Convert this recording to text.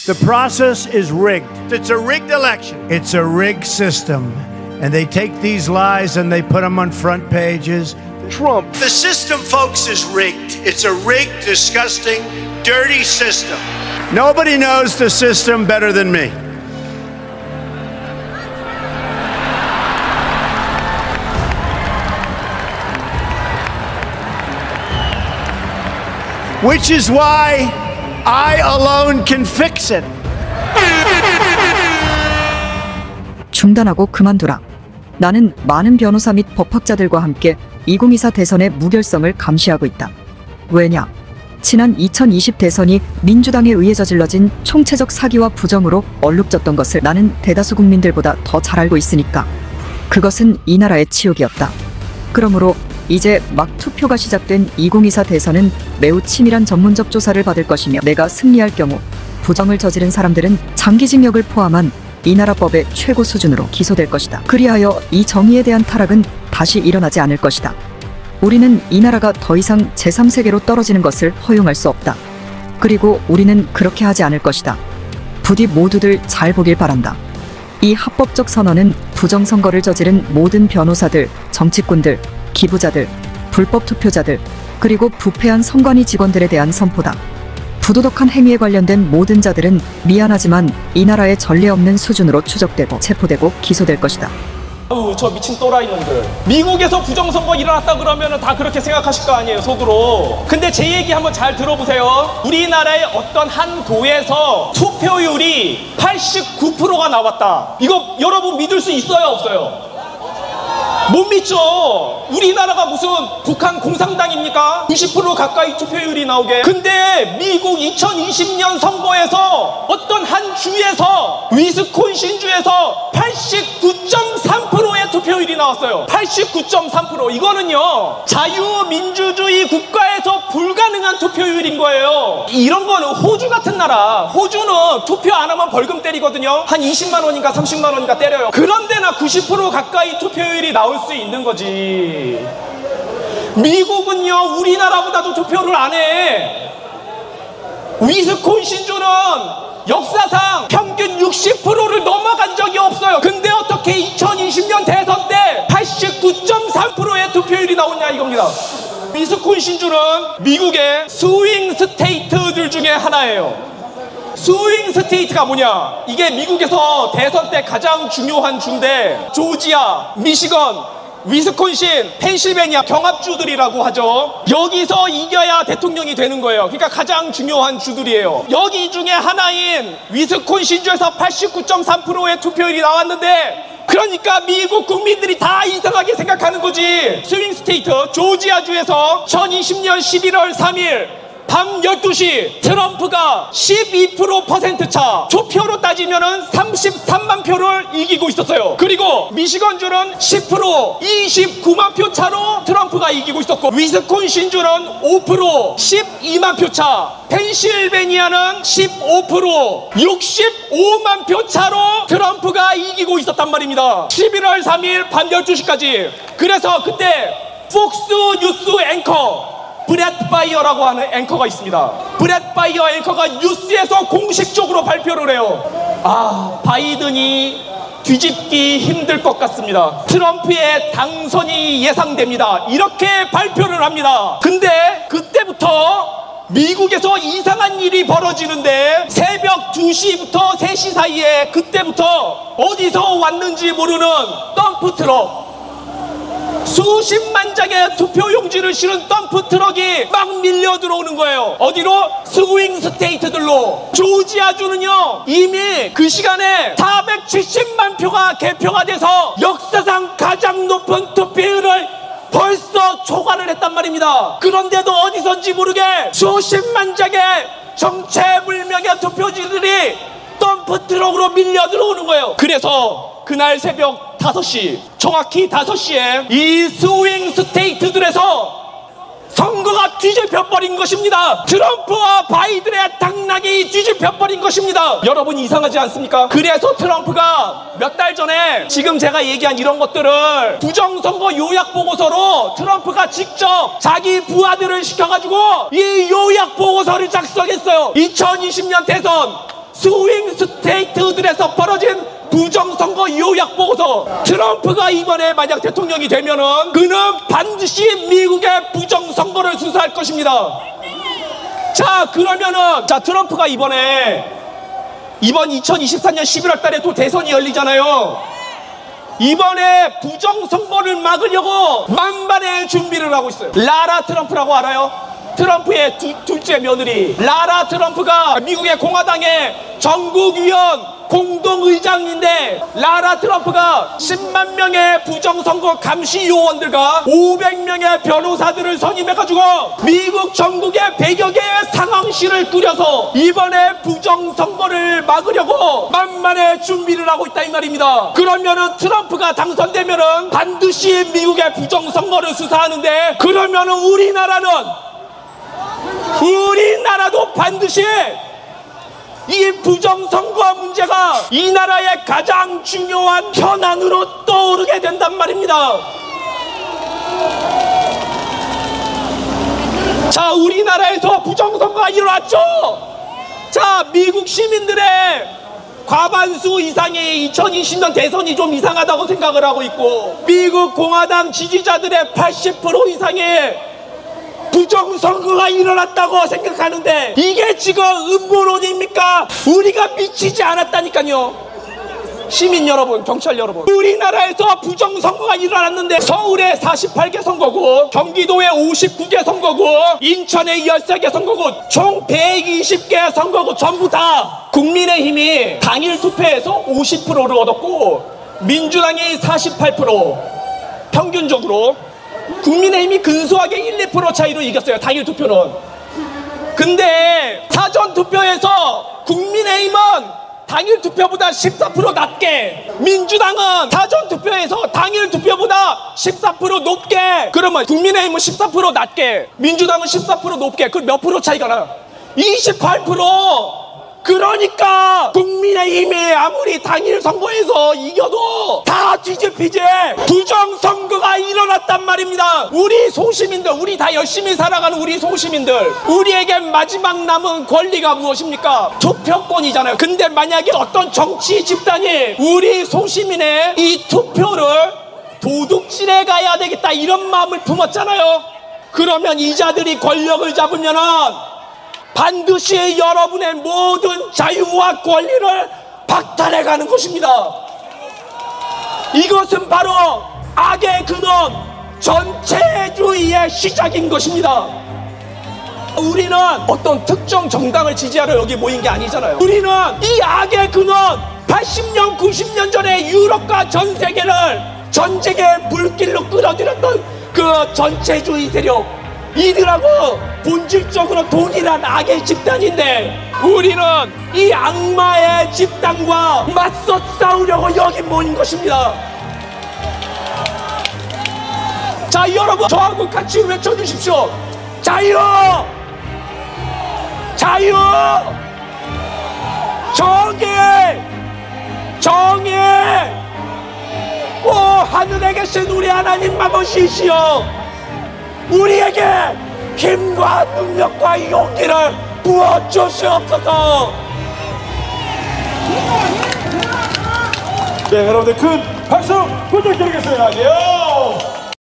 The process is rigged. It's a rigged election. It's a rigged system. And they take these lies and they put them on front pages. Trump. The system, folks, is rigged. It's a rigged, disgusting, dirty system. Nobody knows the system better than me. Which is why I alone can fix it. 중단하고 그만두라. 나는 많은 변호사 및 법학자들과 함께 2024 대선의 무결성을 감시하고 있다. 왜냐? 지난 2020 대선이 민주당에 의해 저질러진 총체적 사기와 부정으로 얼룩졌던 것을 나는 대다수 국민들보다 더 잘 알고 있으니까. 그것은 이 나라의 치욕이었다. 그러므로 이제 막 투표가 시작된 2024 대선은 매우 치밀한 전문적 조사를 받을 것이며 내가 승리할 경우 부정을 저지른 사람들은 장기징역을 포함한 이 나라 법의 최고 수준으로 기소될 것이다. 그리하여 이 정의에 대한 타락은 다시 일어나지 않을 것이다. 우리는 이 나라가 더 이상 제3세계로 떨어지는 것을 허용할 수 없다. 그리고 우리는 그렇게 하지 않을 것이다. 부디 모두들 잘 보길 바란다. 이 합법적 선언은 부정선거를 저지른 모든 변호사들, 정치꾼들, 기부자들, 불법 투표자들, 그리고 부패한 선관위 직원들에 대한 선포다. 부도덕한 행위에 관련된 모든 자들은 미안하지만 이 나라의 전례 없는 수준으로 추적되고 체포되고 기소될 것이다. 아우, 저 미친 또라이놈들. 미국에서 부정선거 일어났다 그러면 다 그렇게 생각하실 거 아니에요, 속으로. 근데 제 얘기 한번 잘 들어보세요. 우리나라의 어떤 한 도에서 투표율이 89%가 나왔다. 이거 여러분 믿을 수 있어요, 없어요? 못 믿죠. 우리나라가 무슨 북한 공산당입니까? 90% 가까이 투표율이 나오게. 근데 미국 2020년 선거에서 어떤 한 주에서 위스콘신주에서 89.3%의 투표율이 나왔어요. 89.3%. 이거는요, 자유민주주의 국가에서 불가능한 투표율인 거예요. 이런 거는 호주 같은 나라, 호주는 투표 안 하면 벌금 때리거든요. 한 20만 원인가 30만 원인가 때려요. 그런데나 90% 가까이 투표율이 나올 수 있는 거지. 미국은요, 우리나라보다도 투표를 안 해. 위스콘신주는 역사상 평균 60%를 넘어간 적이 없어요. 근데 어떻게 2020년 대선 때 89.3%의 투표율이 나오냐 이겁니다. 위스콘신주는 미국의 스윙 스테이트들 중에 하나예요. 스윙 스테이트가 뭐냐? 이게 미국에서 대선 때 가장 중요한 주인데, 조지아, 미시건, 위스콘신, 펜실베니아 경합주들이라고 하죠. 여기서 이겨야 대통령이 되는 거예요. 그러니까 가장 중요한 주들이에요. 여기 중에 하나인 위스콘신주에서 89.3%의 투표율이 나왔는데, 그러니까 미국 국민들이 다 이상하게 생각하는 거지. 스윙 스테이트 조지아주에서 2020년 11월 3일 밤 12시 트럼프가 12% 차, 투표로 따지면은 33만 표를 이기고 있었어요. 그리고 미시건주는 10%, 29만 표 차로 트럼프가 이기고 있었고, 위스콘신주는 5%, 12만 표 차, 펜실베니아는 15%, 65만 표 차로 트럼프가 이기고 있었단 말입니다. 11월 3일 밤 12시까지. 그래서 그때 폭스 뉴스 앵커 브렛 바이어라고 하는 앵커가 있습니다. 브렛 바이어 앵커가 뉴스에서 공식적으로 발표를 해요. 아, 바이든이 뒤집기 힘들 것 같습니다. 트럼프의 당선이 예상됩니다. 이렇게 발표를 합니다. 근데 그때부터 미국에서 이상한 일이 벌어지는데, 새벽 2시부터 3시 사이에 그때부터 어디서 왔는지 모르는 덤프트럭, 수십만 장의 투표용지를 실은 덤프트럭이 막 밀려 들어오는 거예요. 어디로? 스윙 스테이트들로. 조지아주는요, 이미 그 시간에 470만 표가 개표가 돼서 역사상 가장 높은 투표율을 벌써 초과를 했단 말입니다. 그런데도 어디선지 모르게 수십만 장의 정체불명의 투표지들이 덤프트럭으로 밀려 들어오는 거예요. 그래서 그날 새벽 5시, 정확히 5시에 이 스윙 스테이트들에서 선거가 뒤집혀버린 것입니다. 트럼프와 바이든의 당락이 뒤집혀버린 것입니다. 여러분 이상하지 않습니까? 그래서 트럼프가 몇 달 전에 지금 제가 얘기한 이런 것들을 부정선거 요약보고서로 트럼프가 직접 자기 부하들을 시켜가지고 이 요약보고서를 작성했어요. 2020년 대선 스윙 스테이트들에서 벌어진 부정선거 요약 보고서. 트럼프가 이번에 만약 대통령이 되면은 그는 반드시 미국의 부정선거를 수사할 것입니다. 자, 그러면은 트럼프가 이번 2024년 11월 달에 또 대선이 열리잖아요. 이번에 부정선거를 막으려고 만반의 준비를 하고 있어요. 라라 트럼프라고 알아요? 트럼프의 둘째 며느리 라라 트럼프가 미국의 공화당의 전국위원 공동의장인데, 라라 트럼프가 10만 명의 부정선거 감시 요원들과 500명의 변호사들을 선임해가지고 미국 전국에 100여 개의 상황실을 꾸려서 이번에 부정선거를 막으려고 만만의 준비를 하고 있다 이 말입니다. 그러면은 트럼프가 당선되면은 반드시 미국의 부정선거를 수사하는데, 그러면은 우리나라도 반드시 이 부정선거 문제가 이 나라의 가장 중요한 현안으로 떠오르게 된단 말입니다. 자, 우리나라에서 부정선거가 일어났죠. 자, 미국 시민들의 과반수 이상이 2020년 대선이 좀 이상하다고 생각을 하고 있고, 미국 공화당 지지자들의 80% 이상이 부정선거가 일어났다고 생각하는데, 이게 지금 음모론입니까? 우리가 미치지 않았다니까요. 시민 여러분, 경찰 여러분, 우리나라에서 부정선거가 일어났는데 서울에 48개 선거구, 경기도에 59개 선거구, 인천에 13개 선거구, 총 120개 선거구 전부 다 국민의힘이 당일 투표에서 50%를 얻었고 민주당이 48%, 평균적으로 국민의힘이 근소하게 1, 2% 차이로 이겼어요, 당일 투표는. 근데 사전 투표에서 국민의힘은 당일 투표보다 14% 낮게, 민주당은 사전 투표에서 당일 투표보다 14% 높게. 그러면 국민의힘은 14% 낮게, 민주당은 14% 높게. 그 몇 프로 차이가 나요? 28%. 그러니까 국민의힘이 아무리 당일 선거에서 이겨도 다 뒤집히지 부정선거가 일어났단 말입니다. 우리 소시민들, 우리 다 열심히 살아가는 우리 소시민들, 우리에게 마지막 남은 권리가 무엇입니까? 투표권이잖아요. 근데 만약에 어떤 정치 집단이 우리 소시민의 이 투표를 도둑질해 가야 되겠다 이런 마음을 품었잖아요. 그러면 이자들이 권력을 잡으면은 반드시 여러분의 모든 자유와 권리를 박탈해가는 것입니다. 이것은 바로 악의 근원, 전체주의의 시작인 것입니다. 우리는 어떤 특정 정당을 지지하러 여기 모인 게 아니잖아요. 우리는 이 악의 근원, 80년, 90년 전에 유럽과 전 세계를 전쟁의 물길로 끌어들였던 그 전체주의 세력, 이들하고 본질적으로 동일한 악의 집단인데, 우리는 이 악마의 집단과 맞서 싸우려고 여기 모인 것입니다. 자, 여러분, 저하고 같이 외쳐주십시오. 자유! 자유! 정의! 정의! 오, 하늘에 계신 우리 하나님 아버지시여, 우리에게 힘과 능력과 용기를 부어주시옵소서. 네, 여러분들 큰 박수 부탁드리겠습니다. 예.